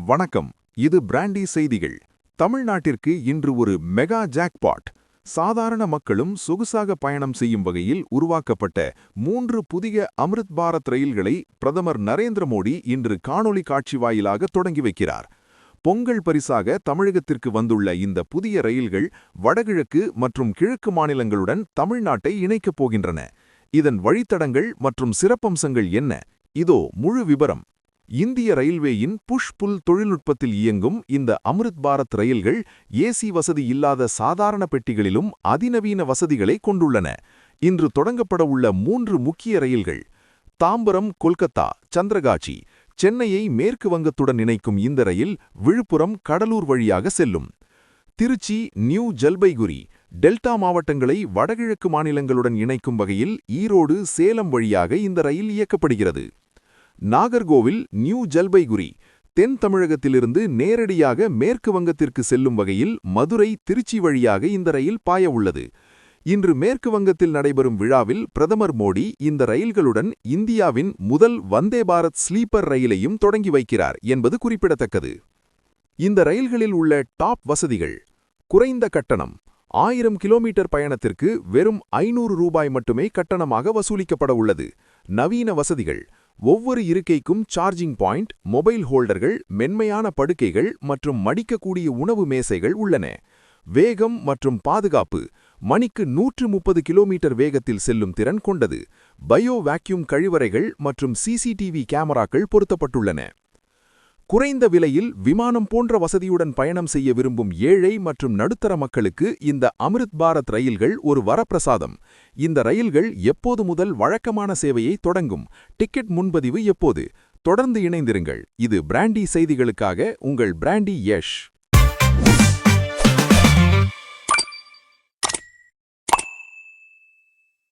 வணக்கம். இது பிராண்டி செய்திகள். தமிழ்நாட்டிற்கு இன்று ஒரு மெகா ஜாக்பாட். சாதாரண மக்களும் சொகுசாக பயணம் செய்யும் வகையில் உருவாக்கப்பட்ட 3 புதிய அம்ரித் பாரத் ரயில்களை பிரதமர் நரேந்திர மோடி இன்று காணொளி காட்சி வாயிலாக தொடங்கி வைக்கிறார். பொங்கல் பரிசாக தமிழகத்திற்கு வந்துள்ள இந்த புதிய ரயில்கள் வடகிழக்கு மற்றும் கிழக்கு மாநிலங்களுடன் தமிழ்நாட்டை இணைக்கப் போகின்றன. இதன் வழித்தடங்கள் மற்றும் சிறப்பம்சங்கள் என்ன? இதோ முழு விபரம். இந்திய ரயில்வேயின் புஷ் புல் தொழில்நுட்பத்தில் இயங்கும் இந்த அம்ரித் பாரத் ரயில்கள் ஏசி வசதி இல்லாத சாதாரண பெட்டிகளிலும் அதிநவீன வசதிகளை கொண்டுள்ளன. இன்று தொடங்கப்பட உள்ள 3 முக்கிய ரயில்கள். தாம்பரம் கொல்கத்தா சந்திரகாச்சி. சென்னையை மேற்கு வங்கத்துடன் இணைக்கும் இந்த ரயில் விழுப்புரம் கடலூர் வழியாக செல்லும். திருச்சி நியூ ஜல்பைகுரி. டெல்டா மாவட்டங்களை வடகிழக்கு மாநிலங்களுடன் இணைக்கும் வகையில் ஈரோடு சேலம் வழியாக இந்த ரயில் இயக்கப்படுகிறது. நாகர்கோவில் நியூ ஜல்பைகுரி. தென் தமிழகத்திலிருந்து நேரடியாக மேற்கு வங்கத்திற்கு செல்லும் வகையில் மதுரை திருச்சி வழியாக இந்த ரயில் பாய உள்ளது. இன்று மேற்கு வங்கத்தில் நடைபெறும் விழாவில் பிரதமர் மோடி இந்த ரயில்களுடன் இந்தியாவின் முதல் வந்தே பாரத் ஸ்லீப்பர் ரயிலையும் தொடங்கி வைக்கிறார் என்பது குறிப்பிடத்தக்கது. இந்த ரயில்களில் உள்ள டாப் வசதிகள். குறைந்த கட்டணம். 1000 கிலோமீட்டர் பயணத்திற்கு வெறும் 500 ரூபாய் மட்டுமே கட்டணமாக வசூலிக்கப்பட உள்ளது. நவீன வசதிகள். ஒவ்வொரு இருக்கைக்கும் சார்ஜிங் பாயிண்ட், மொபைல் ஹோல்டர்கள், மென்மையான படுக்கைகள் மற்றும் மடிக்கக்கூடிய உணவு மேசைகள் உள்ளன. வேகம் மற்றும் பாதுகாப்பு. மணிக்கு 130 கிலோமீட்டர் வேகத்தில் செல்லும் திறன் கொண்டது. பயோ வாக்யூம் கழிவறைகள் மற்றும் சிசிடிவி கேமராக்கள் பொருத்தப்பட்டுள்ளன. குறைந்த விலையில் விமானம் போன்ற வசதியுடன் பயணம் செய்ய விரும்பும் ஏழை மற்றும் நடுத்தர மக்களுக்கு இந்த அம்ரித் பாரத் ரயில்கள் ஒரு வரப்பிரசாதம். இந்த ரயில்கள் எப்போது முதல் வழக்கமான சேவையை தொடங்கும்? டிக்கெட் முன்பதிவு எப்போது? தொடர்ந்து இணைந்திருங்கள். இது பிராண்டி செய்திகளுக்காக உங்கள் பிராண்டி யஷ்.